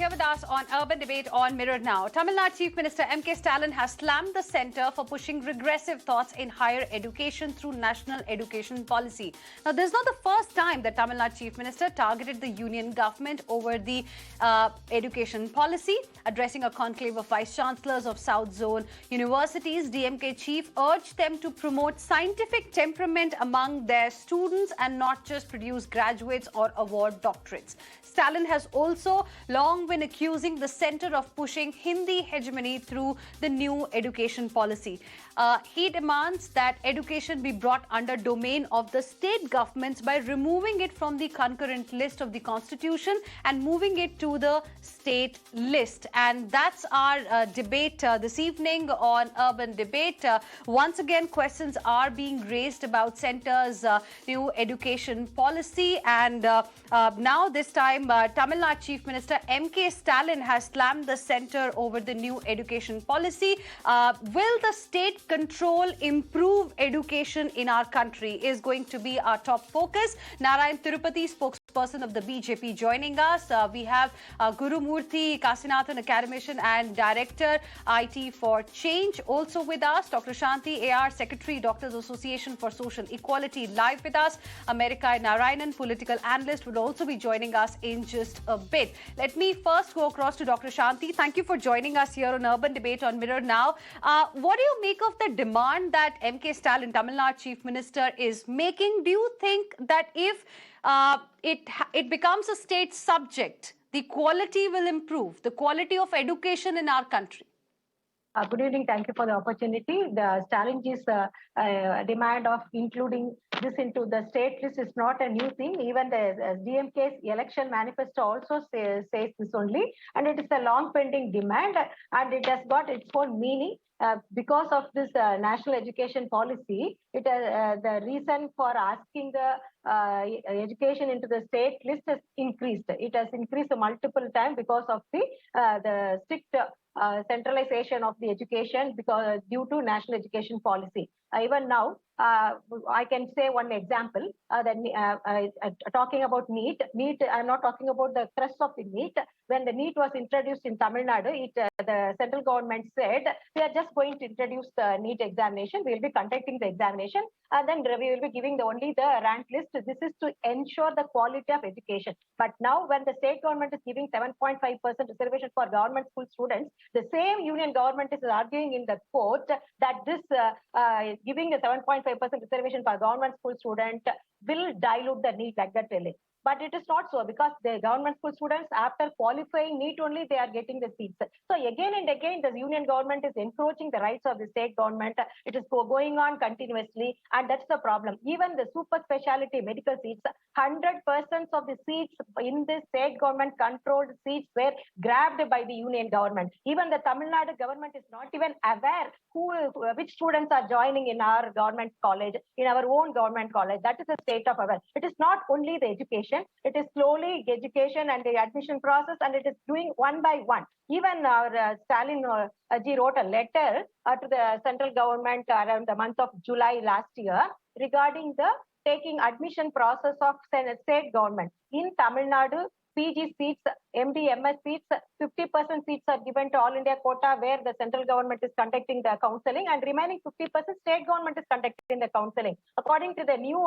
here with us on Urban Debate on Mirror Now. Tamil Nadu Chief Minister M.K. Stalin has slammed the centre for pushing regressive thoughts in higher education through national education policy. Now, this is not the first time that Tamil Nadu Chief Minister targeted the union government over the education policy. Addressing a conclave of vice chancellors of South Zone universities, DMK chief urged them to promote scientific temperament among their students and not just produce graduates or award doctorates. Stalin has also long been accusing the centre of pushing Hindi hegemony through the new education policy. He demands that education be brought under domain of the state governments by removing it from the concurrent list of the constitution and moving it to the state list. And that's our debate this evening on Urban Debate. Once again, questions are being raised about centre's new education policy, and now this time Tamil Nadu Chief Minister M.K. Stalin has slammed the centre over the new education policy. Will the state control improve education in our country is going to be our top focus. Narayan Thirupathy, spokesperson of the BJP, joining us. We have Gurumuthy Kasinathan, academician and director, IT for Change, also with us. Dr Shanthi AR, Secretary, Doctors Association for Social Equality, live with us. America Narayanan, political analyst, will also be joining us in just a bit. Let me first go across to Dr Shanthi. Thank you for joining us here on Urban Debate on Mirror Now. What do you make of the demand that M.K. Stalin, Tamil Nadu Chief Minister, is making? Do you think that if it becomes a state subject, the quality will improve, the quality of education in our country? Good evening. Thank you for the opportunity. The Stalin's demand of including this into the state list is not a new thing. Even the DMK's election manifesto also says this only, and it is a long pending demand, and it has got its own meaning. Because of this national education policy, the reason for asking the education into the state list has increased. It has increased multiple times because of the strict centralization of the education due to national education policy. Even now, I can say one example. Talking about NEP, I'm not talking about the crux of the NEP. When the NEP was introduced in Tamil Nadu, the central government said, we are just going to introduce the NEP examination. We will be conducting the examination, and then we will be giving only the rank list. This is to ensure the quality of education. But now, when the state government is giving 7.5% reservation for government school students, the same union government is arguing in the court that this giving a 7.5% reservation for government school student will dilute the NEP, like that really. But it is not so, because the government school students, after qualifying NEP only, they are getting the seats. So again and again, the union government is encroaching the rights of the state government. It is going on continuously, and that's the problem. Even the super specialty medical seats, 100% of the seats in the state government controlled seats were grabbed by the union government. Even the Tamil Nadu government is not even aware which students are joining in our government college, in our own government college. That is a state of affairs. It is not only the education, it is slowly education and the admission process, and it is doing one by one. Even our Stalin ji wrote a letter to the central government around the month of July last year regarding the taking admission process of state government. In Tamil Nadu, PG seats, MD, MS seats, 50% seats are given to All India quota, where the central government is conducting the counselling, and remaining 50% state government is conducting the counselling. According to the new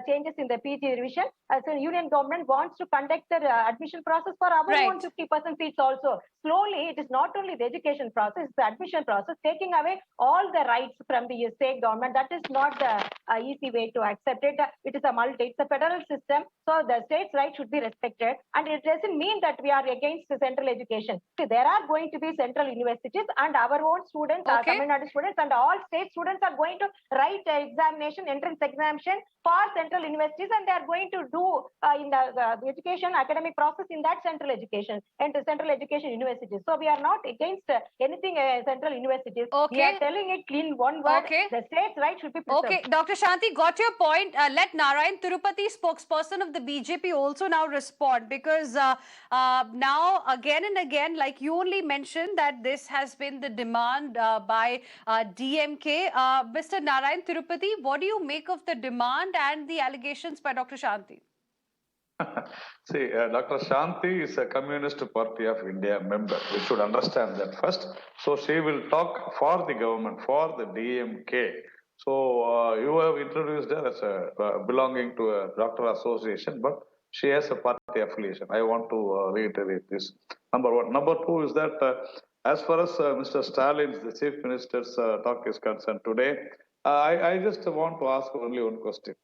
changes in the PG revision, the union government wants to conduct the admission process for our own 50% seats also. Slowly, it is not only the education process, it's the admission process, taking away all the rights from the state government. That is not the easy way to accept it. It is it's a federal system, so the state's rights should be respected, and it doesn't mean that we are against the central education. See, there are going to be central universities, and our own students, our Tamil Nadu students, and all state students are going to write examination, entrance examination for central universities, and they are going to do in the education academic process in that central education and central education universities. So we are not against anything central universities. We are telling it in one word. The state's right should be preserved. Okay, Dr. Shanthi, got your point. Let Narayan Thirupathy, spokesperson of the BJP, also now respond, because now again and again, like you only mentioned, that this has been the demand by DMK. Mr. Narayan Thirupathy, what do you make of the demand and the allegations by Dr. Shanthi? See, Dr. Shanti is a Communist Party of India member. We should understand that first. So she will talk for the government, for the DMK. So you have introduced her as a belonging to a doctor association, but she has a party affiliation. I want to reiterate this. Number one. Number two is that as far as Mr. Stalin's, the chief minister's talk is concerned today, I just want to ask only one question.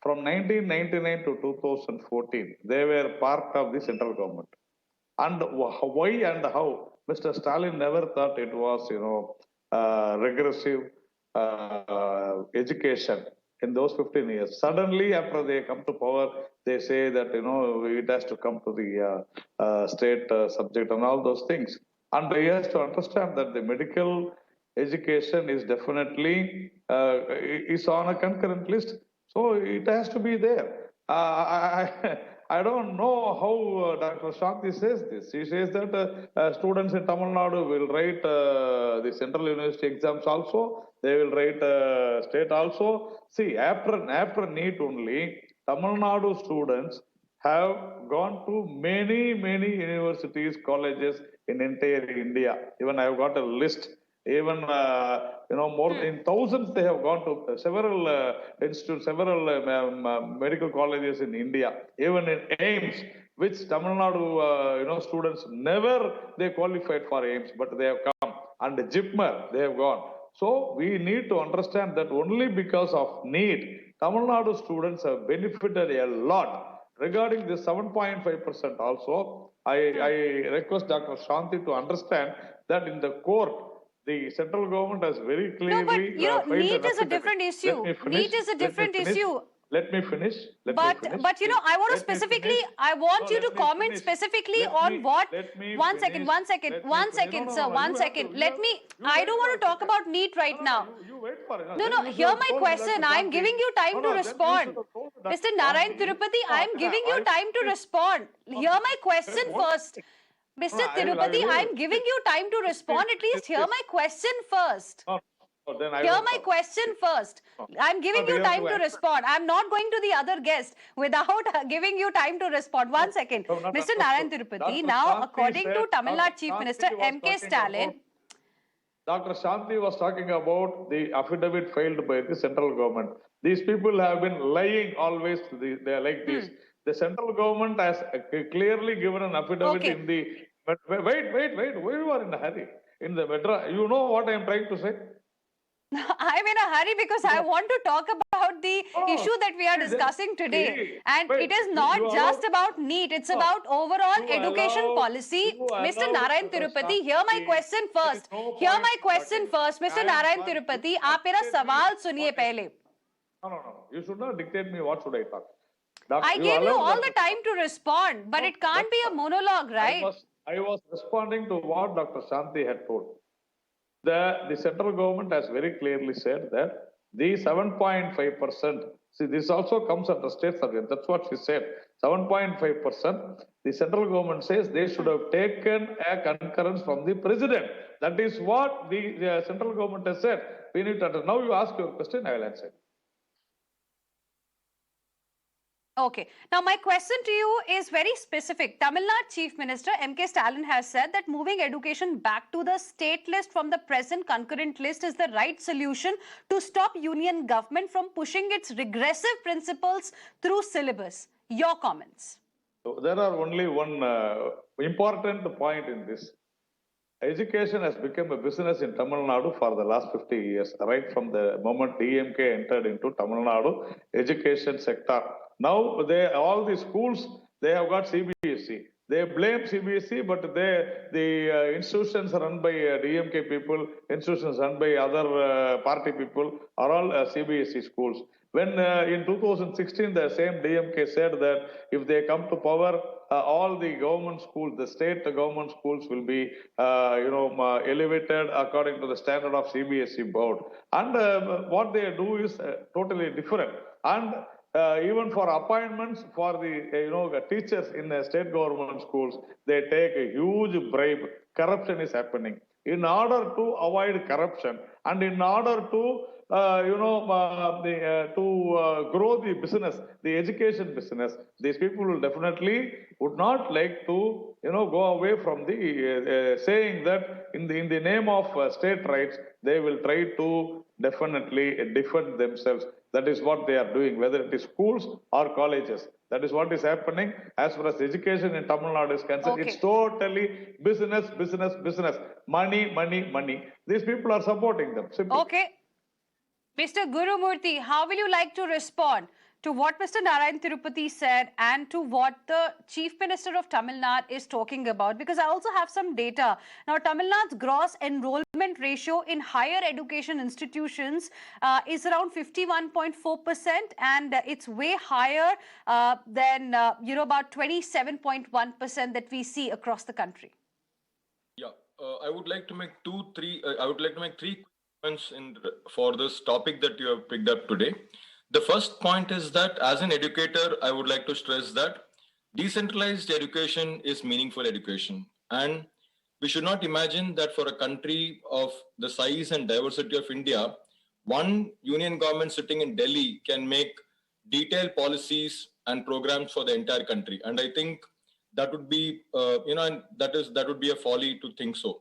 From 1999 to 2014, they were part of the central government. And why and how Mr. Stalin never thought it was, regressive education in those 15 years. Suddenly, after they come to power, they say that, it has to come to the state subject and all those things. And he has to understand that the medical education is definitely is on a concurrent list. So it has to be there. I don't know how Dr. Shanti says this. She says that students in Tamil Nadu will write the central university exams also. They will write state also. See, after NEET only, Tamil Nadu students have gone to many universities, colleges in entire India. Even I have got a list. Even more in thousands they have gone to several institutes, several medical colleges in India. Even in AIMS, which Tamil Nadu students never they qualified for AIMS, but they have come. And JIPMER they have gone. So we need to understand that only because of NEET, Tamil Nadu students have benefited a lot. Regarding the 7.5% also, I request Dr. Shanti to understand that in the court, the central government has very clearly. No, but NEET is a different issue. NEET is a different issue. Let me finish. But I want to specifically, I want you to comment specifically on what. One second, sir. One second. Let me. I don't want to talk about NEET right now. You wait for it. No. Hear my question. I am giving you time to respond. Mr. Narayan Thirupathy, I am giving you time to respond. Hear my question first. Mr. Thirupathy, I am giving you time to respond. At least hear my question first. Hear my question first. I'm giving you time to respond. I'm not going to the other guest without giving you time to respond. One second. Mr. Narayan Thirupathy, now according to Tamil Nadu Chief Minister M.K. Stalin. Dr. Shanti was talking about the affidavit filed by the central government. These people have been lying always. They are like this. The central government has clearly given an affidavit in the... Wait. Why you are in a hurry? In the Madras, you know what I am trying to say? I'm in a hurry because I want to talk about the issue that we are discussing today. And it is not just about NEET. It's about overall education policy. Mr. Narayan Thirupathy, hear my question first. Hear my question first. Mr. Narayan Thirupathy, आप मेरा सवाल सुनिए पहले. No. You should not dictate me what should I talk. I gave you all the time to respond, but it can't be a monologue, right? I was responding to what Dr. Shanti had told. The central government has very clearly said that the 7.5%, see this also comes under state subject, that's what she said, 7.5%, the central government says they should have taken a concurrence from the president. That is what the central government has said. We need to understand. Now you ask your question, I will answer. Okay. Now, my question to you is very specific. Tamil Nadu Chief Minister M.K. Stalin has said that moving education back to the state list from the present concurrent list is the right solution to stop union government from pushing its regressive principles through syllabus. Your comments. So there are only one important point in this. Education has become a business in Tamil Nadu for the last 50 years, right from the moment DMK entered into Tamil Nadu education sector. Now, all the schools, they have got CBSE. They blame CBSE, but the institutions run by DMK people, institutions run by other party people are all CBSE schools. When in 2016, the same DMK said that if they come to power, all the government schools, the state government schools will be, elevated according to the standard of CBSE board. And what they do is totally different. And even for appointments for the teachers in the state government schools, they take a huge bribe. Corruption is happening. In order to avoid corruption and in order to grow the business, the education business. These people will definitely would not like to, go away from the saying that in the name of state rights, they will try to definitely defend themselves. That is what they are doing, whether it is schools or colleges. That is what is happening as far as education in Tamil Nadu is concerned. Okay. It's totally business, business, business. Money, money, money. These people are supporting them. Simple. Okay. Mr. Gurumuthy, how will you like to respond to what Mr. Narayan Thirupathy said and to what the Chief Minister of Tamil Nadu is talking about? Because I also have some data. Now, Tamil Nadu's gross enrollment ratio in higher education institutions is around 51.4%, and it's way higher than, about 27.1% that we see across the country. Yeah, I would like to make three points for this topic that you have picked up today. The first point is that as an educator, I would like to stress that decentralized education is meaningful education. And we should not imagine that for a country of the size and diversity of India, one union government sitting in Delhi can make detailed policies and programs for the entire country. And I think that would be, and that would be a folly to think so.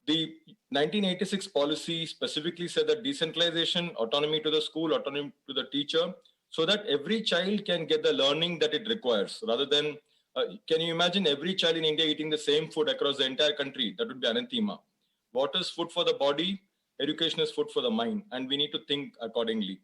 The 1986 policy specifically said that decentralization, autonomy to the school, autonomy to the teacher, so that every child can get the learning that it requires. Rather than, can you imagine every child in India eating the same food across the entire country? That would be anathema. What is food for the body? Education is food for the mind, and we need to think accordingly.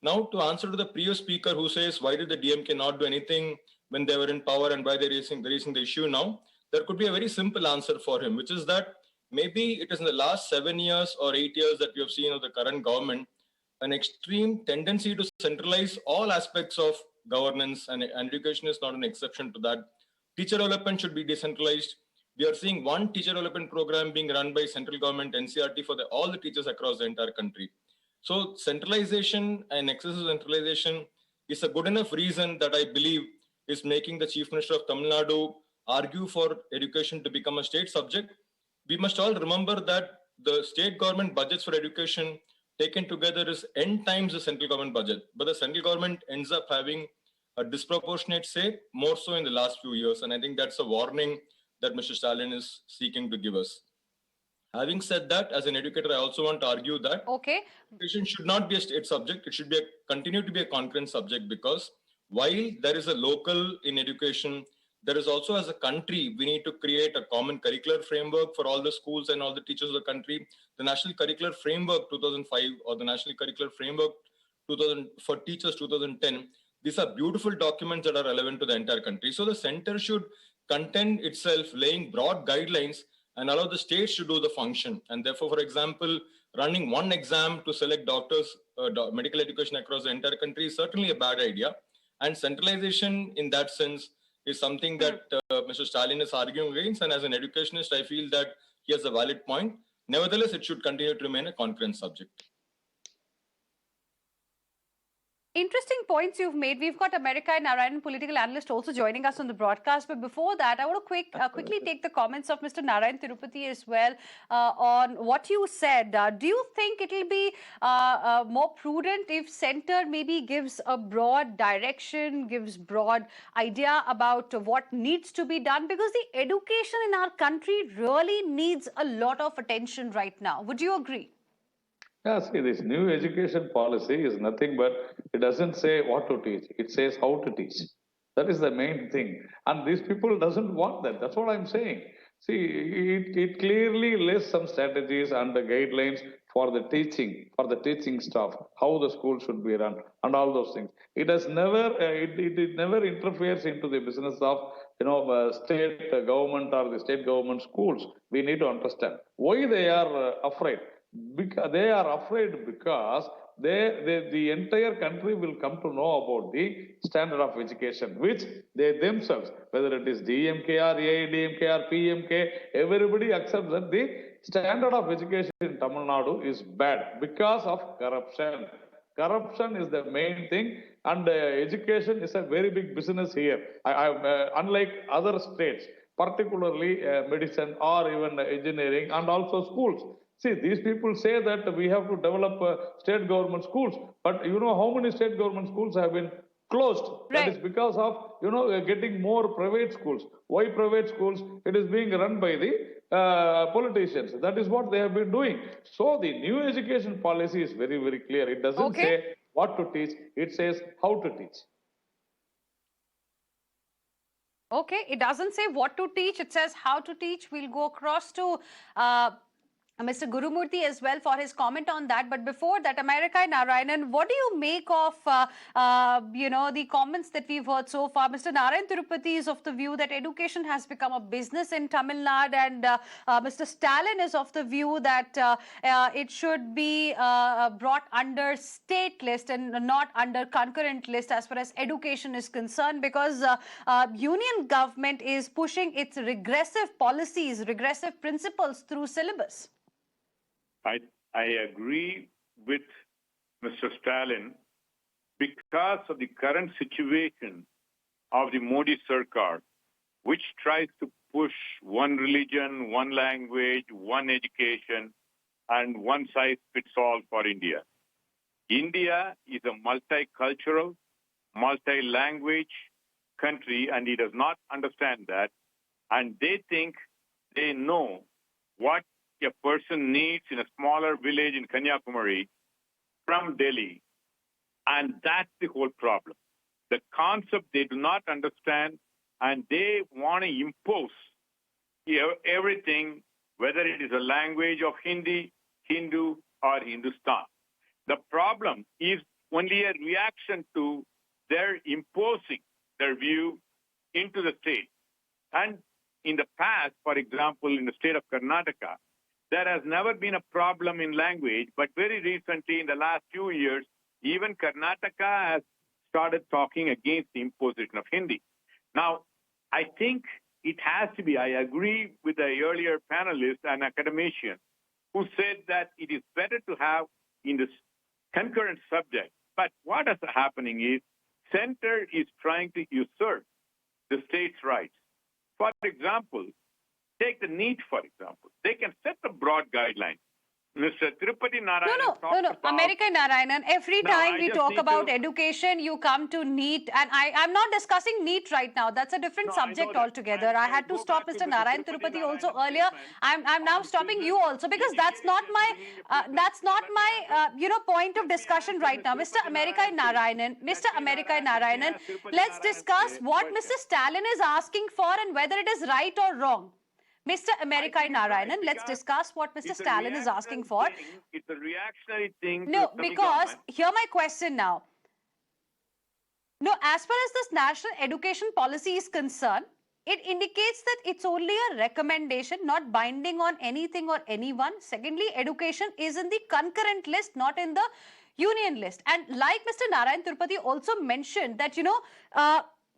Now, to answer to the previous speaker who says, why did the DMK not do anything when they were in power and why they're raising the issue now? There could be a very simple answer for him, which is that maybe it is in the last 7 years or 8 years that we have seen of the current government an extreme tendency to centralize all aspects of governance, and education is not an exception to that. Teacher development should be decentralized. We are seeing one teacher development program being run by central government, NCRT, for all the teachers across the entire country. So centralization and excessive centralization is a good enough reason that I believe is making the Chief Minister of Tamil Nadu argue for education to become a state subject. We must all remember that the state government budgets for education taken together is n times the central government budget. But the central government ends up having a disproportionate say, more so in the last few years. And I think that's a warning that Mr. Stalin is seeking to give us. Having said that, as an educator, I also want to argue that education should not be a state subject. It should be continue to be a concurrent subject, because while there is a local in education, there is also, as a country, we need to create a common curricular framework for all the schools and all the teachers of the country. The National Curricular Framework 2005 or the National Curricular Framework 2000 for Teachers 2010, these are beautiful documents that are relevant to the entire country. So the center should content itself laying broad guidelines and allow the states to do the function. And therefore, for example, running one exam to select doctors, medical education across the entire country is certainly a bad idea. And centralization in that sense is something that Mr. Stalin is arguing against. And as an educationist, I feel that he has a valid point. Nevertheless, it should continue to remain a concurrent subject. Interesting points you've made. We've got America and Narayan, political analyst, also joining us on the broadcast. But before that, I want to quickly take the comments of Mr. Narayan Thirupathy as well on what you said. Do you think it'll be more prudent if centre maybe gives a broad direction, gives broad idea about what needs to be done? Because the education in our country really needs a lot of attention right now. Would you agree? Yeah, see, this new education policy is nothing but it doesn't say what to teach. It says how to teach. That is the main thing. And these people doesn't want that. That's what I'm saying. See, it clearly lists some strategies and the guidelines for the teaching staff, how the school should be run and all those things. It has never, it never interferes into the business of, state government or the state government schools. We need to understand why they are afraid. Because they are afraid because the entire country will come to know about the standard of education, which they themselves, whether it is DMK or AIDMK or PMK, everybody accepts that the standard of education in Tamil Nadu is bad because of corruption. Corruption is the main thing, and education is a very big business here. Unlike other states, particularly medicine or even engineering and also schools. See, these people say that we have to develop state government schools, but you know how many state government schools have been closed? That is Right. because of, getting more private schools. Why private schools? It is being run by the politicians. That is what they have been doing. So the new education policy is very, very clear. It doesn't Okay. say what to teach, it says how to teach. Okay, it doesn't say what to teach, it says how to teach. We'll go across to Mr. Gurumuthy as well for his comment on that. But before that, America Narayanan, what do you make of, the comments that we've heard so far? Mr. Narayan Thirupathy is of the view that education has become a business in Tamil Nadu, and Mr. Stalin is of the view that it should be brought under state list and not under concurrent list as far as education is concerned, because union government is pushing its regressive policies, regressive principles through syllabus. I agree with Mr. Stalin because of the current situation of the Modi Sarkar, which tries to push one religion, one language, one education, and one size fits all for India. India is a multicultural, multi-language country, and he does not understand that. And they think they know what a person needs in a smaller village in Kanyakumari from Delhi. And that's the whole problem. The concept they do not understand, and they want to impose everything, whether it is a language of Hindi, Hindu, or Hindustan. The problem is only a reaction to their imposing their view into the state. And in the past, for example, in the state of Karnataka, there has never been a problem in language, but very recently, in the last few years, even Karnataka has started talking against the imposition of Hindi. Now, I think it has to be, I agree with the earlier panelist, an academician, who said that it is better to have in this concurrent subject. But what is happening is, center is trying to usurp the state's rights. For example, take the NEP, for example. They can set the broad guidelines. Mr. Tirupati Narayan No. America Narayanan, every time we talk about education, you come to NEP, and I'm not discussing NEP right now. That's a different subject altogether. I had to stop Mr. Narayan Thirupathy also earlier. I'm now stopping you also, because that's not my point of discussion right now. Mr. America Narayanan, let's discuss what Mr. Stalin is asking for and whether it is right or wrong. Mr. America Narayanan, let's discuss what Mr. Stalin is asking for. It's a reactionary thing. No, because hear my question now. No, as far as this national education policy is concerned, it indicates that it's only a recommendation, not binding on anything or anyone. Secondly, education is in the concurrent list, not in the union list. And like Mr. Narayan Thirupathy also mentioned that,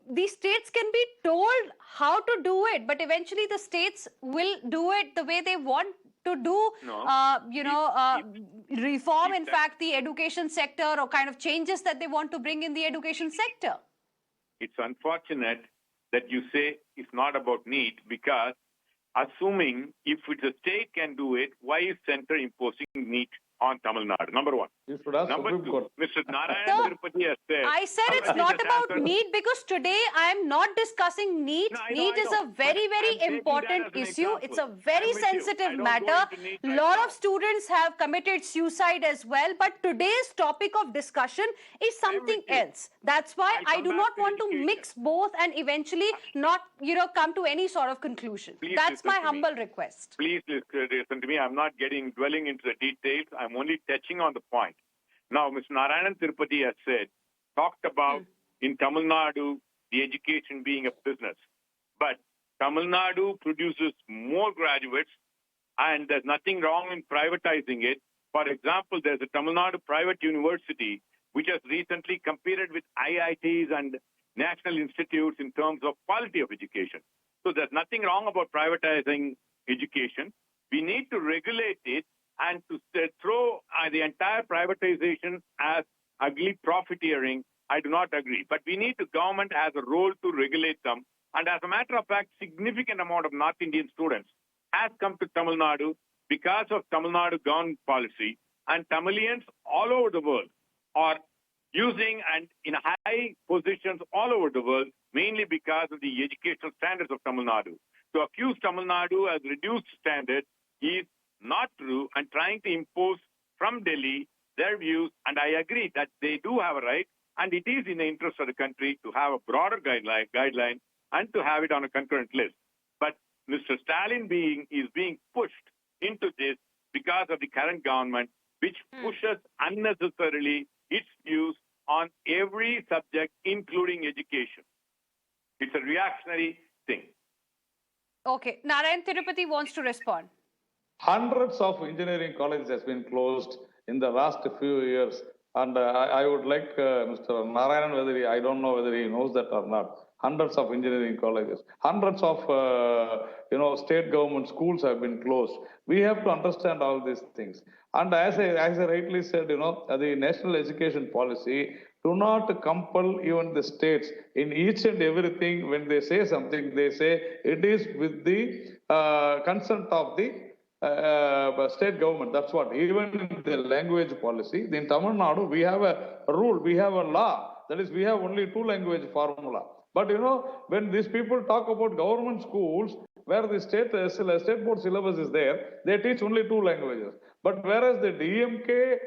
the states can be told how to do it, but eventually the states will do it the way they want to do, reform, in fact, the education sector, or kind of changes that they want to bring in the education sector. It's unfortunate that you say it's not about NEP, because assuming if the state can do it, why is center imposing NEP on Tamil Nadu? Number one. You should ask Number Supreme two, Court. Mr. Narayan Thirupathy has said... I said it's not about NEP, because today I am not discussing NEP. NEP is a very, very important issue. It's a very sensitive matter. A lot of students have committed suicide as well. But today's topic of discussion is something else. That's why I do not want to mix both and eventually not, come to any sort of conclusion. That's my humble request. Please listen to me. I'm not dwelling into the details. I'm only touching on the point. Now, Mr. Narayan Thirupathy has talked about in Tamil Nadu, the education being a business. But Tamil Nadu produces more graduates, and there's nothing wrong in privatizing it. For example, there's a Tamil Nadu private university which has recently competed with IITs and national institutes in terms of quality of education. So there's nothing wrong about privatizing education. We need to regulate it, and to throw the entire privatization as ugly profiteering, I do not agree. But we need the government has a role to regulate them. And as a matter of fact, significant amount of North Indian students has come to Tamil Nadu because of Tamil Nadu government policy, and Tamilians all over the world are using and in high positions all over the world, mainly because of the educational standards of Tamil Nadu. To accuse Tamil Nadu as reduced standards is not true, and trying to impose from Delhi their views, and I agree that they do have a right, and it is in the interest of the country to have a broader guideline and to have it on a concurrent list. But Mr. Stalin is being pushed into this because of the current government, which pushes unnecessarily its views on every subject, including education. It's a reactionary thing. Okay, Narayan Thirupathy wants to respond. Hundreds of engineering colleges has been closed in the last few years. And I would like Mr. Narayan, I don't know whether he knows that or not. Hundreds of engineering colleges, hundreds of state government schools have been closed. We have to understand all these things. And as I rightly said, the national education policy do not compel even the states in each and everything. When they say something, they say it is with the consent of the state government. That's what. Even in the language policy, in Tamil Nadu, we have a rule, we have a law. That is, we have only 2 language formula. But when these people talk about government schools, where the state board syllabus is there, they teach only 2 languages. But whereas the DMK,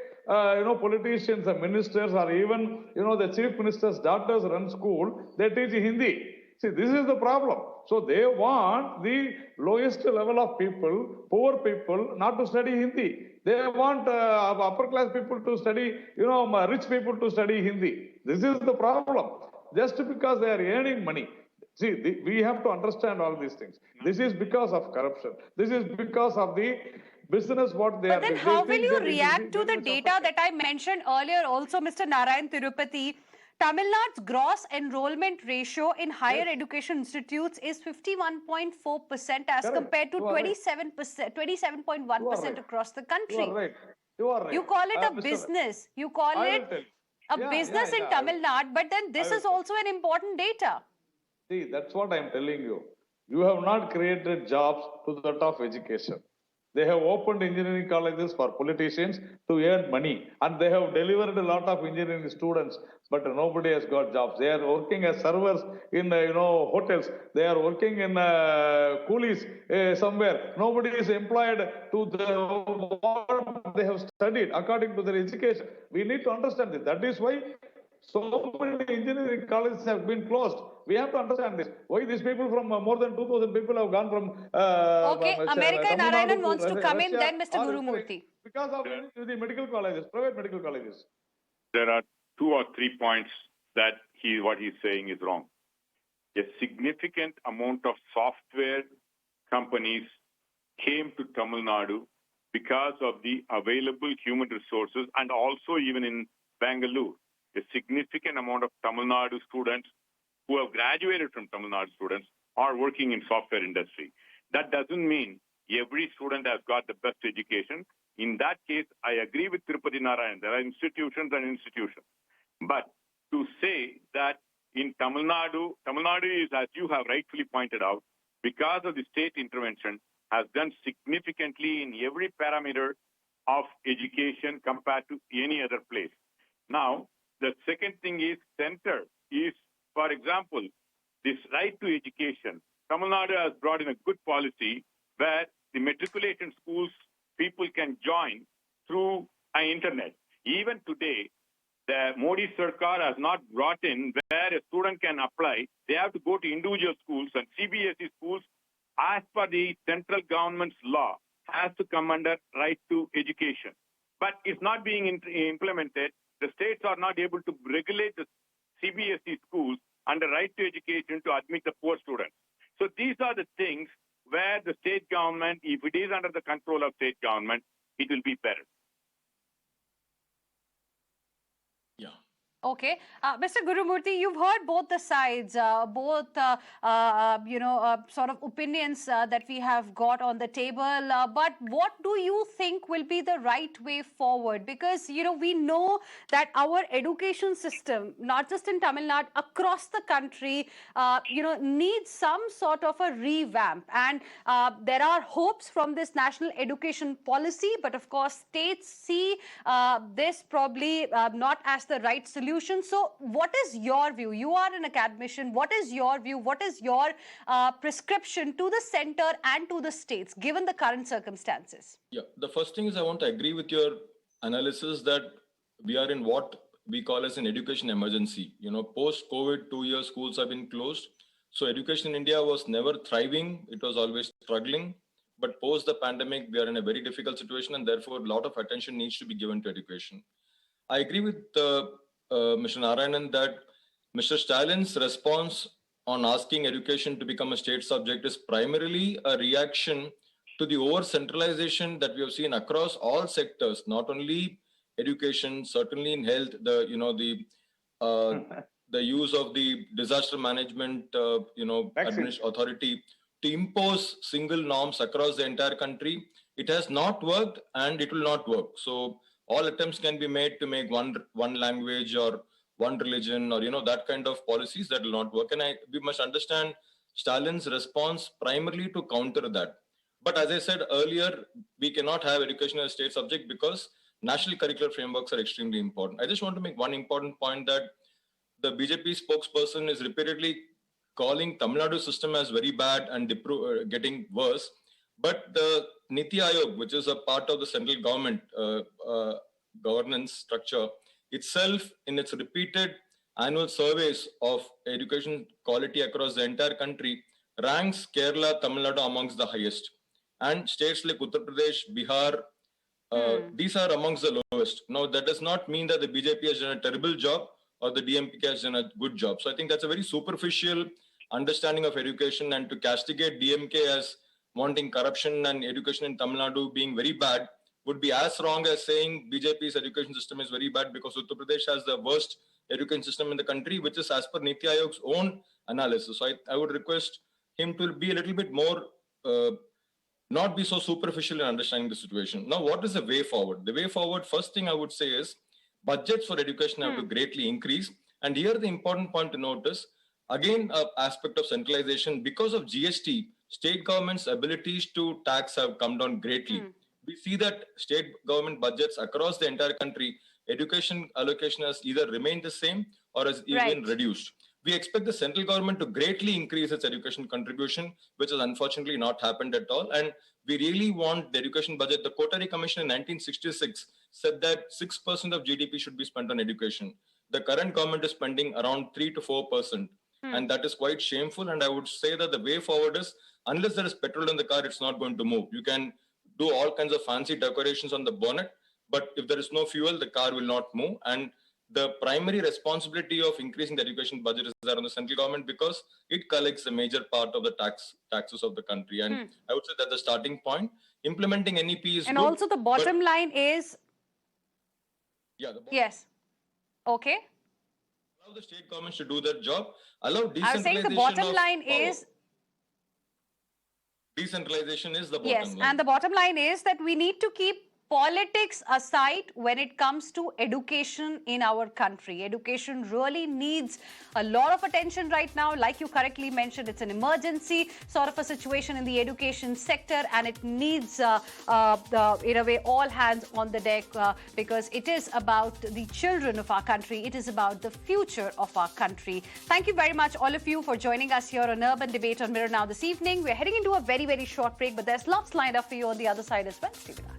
politicians and ministers, or even, the chief minister's daughters run school, they teach Hindi. See, this is the problem. So they want the lowest level of people, poor people, not to study Hindi. They want upper class people to study, rich people to study Hindi. This is the problem. Just because they are earning money. See, we have to understand all these things. This is because of corruption. This is because of the business what they are doing. But then how will you react to the data that I mentioned earlier also, Mr. Narayan Thirupathy? Tamil Nadu's gross enrollment ratio in higher education institutes is 51.4% as compared to 27.1% across the country. You are right. You are right. You call it a business. You call it a business in Tamil Nadu, but then this is also an important data. See, that's what I'm telling you. You have not created jobs to that of education. They have opened engineering colleges for politicians to earn money, and they have delivered a lot of engineering students, but nobody has got jobs. They are working as servers in hotels. They are working in coolies somewhere. Nobody is employed to what they have studied according to their education. We need to understand this. That is why so many engineering colleges have been closed. We have to understand this. Why these people from more than 2,000 people have gone from okay, America Narayanan wants to come in, then Mr. Gurumuthy. Because of the medical colleges, private medical colleges. There are 2 or 3 points that what he's saying is wrong. A significant amount of software companies came to Tamil Nadu because of the available human resources, and also even in Bangalore. A significant amount of Tamil Nadu students who have graduated from Tamil Nadu students are working in software industry. That doesn't mean every student has got the best education. In that case, I agree with Tirupati Narayan. There are institutions and institutions. But to say that in Tamil Nadu is, as you have rightfully pointed out, because of the state intervention, has done significantly in every parameter of education compared to any other place. Now, the second thing is center is, for example, this right to education. Tamil Nadu has brought in a good policy where the matriculation schools people can join through an internet. Even today, the Modi Sarkar has not brought in where a student can apply. They have to go to individual schools, and CBSE schools, as per the central government's law, has to come under right to education. But it's not being implemented. The states are not able to regulate the CBSE schools under right to education to admit the poor students. So these are the things where the state government, if it is under the control of state government, it will be better. Yeah. Okay, Mr. Gurumuthy, you've heard both the sides, sort of opinions that we have got on the table. But what do you think will be the right way forward? Because, we know that our education system, not just in Tamil Nadu, across the country, needs some sort of a revamp. And there are hopes from this national education policy, but of course, states see this probably not as the right solution. So what is your view? You are an academician. What is your view? What is your prescription to the center and to the states, given the current circumstances? Yeah, the first thing is I want to agree with your analysis that we are in what we call as an education emergency. Post-COVID, 2 years schools have been closed. So education in India was never thriving. It was always struggling. But post the pandemic, we are in a very difficult situation, and therefore a lot of attention needs to be given to education. I agree with Mr. Narayanan that Mr. Stalin's response on asking education to become a state subject is primarily a reaction to the over-centralization that we have seen across all sectors, not only education, certainly in health, the use of the disaster management, authority to impose single norms across the entire country. It has not worked and it will not work. So all attempts can be made to make one language or one religion or, that kind of policies that will not work. And we must understand Stalin's response primarily to counter that. But as I said earlier, we cannot have education as a state subject because national curricular frameworks are extremely important. I just want to make one important point that the BJP spokesperson is repeatedly calling Tamil Nadu system as very bad and getting worse. But the Niti Aayog, which is a part of the central government governance structure, itself in its repeated annual surveys of education quality across the entire country, ranks Kerala, Tamil Nadu amongst the highest. And states like Uttar Pradesh, Bihar, these are amongst the lowest. Now, that does not mean that the BJP has done a terrible job or the DMK has done a good job. So I think that's a very superficial understanding of education, and to castigate DMK as wanting corruption and education in Tamil Nadu being very bad would be as wrong as saying BJP's education system is very bad because Uttar Pradesh has the worst education system in the country, which is as per Niti Aayog's own analysis. So I would request him to be a little bit more, not be so superficial in understanding the situation. Now, what is the way forward? The way forward, first thing I would say is budgets for education have to greatly increase. And here the important point to note is, again, an aspect of centralization. Because of GST, state government's abilities to tax have come down greatly. We see that state government budgets across the entire country, education allocation has either remained the same or has even reduced. We expect the central government to greatly increase its education contribution, which has unfortunately not happened at all. And we really want the education budget. The Kothari Commission in 1966 said that 6% of GDP should be spent on education. The current government is spending around 3 to 4%. And that is quite shameful. And I would say that the way forward is, unless there is petrol in the car, it's not going to move. You can do all kinds of fancy decorations on the bonnet, but if there is no fuel, the car will not move. And the primary responsibility of increasing the education budget is there on the central government because it collects a major part of the taxes of the country. And I would say that's the starting point. Implementing NEP is and good, also the bottom line is... Yes. Okay. Allow the state governments to do their job. Allow decentralization. I was saying the bottom line is... Decentralization is the bottom line. Yes, and the bottom line is that we need to keep politics aside when it comes to education in our country. Education really needs a lot of attention right now. Like you correctly mentioned, it's an emergency sort of a situation in the education sector, and it needs, in a way, all hands on the deck because it is about the children of our country. It is about the future of our country. Thank you very much, all of you, for joining us here on Urban Debate on Mirror Now this evening. We're heading into a very, very short break, but there's lots lined up for you on the other side as well. Stay with us.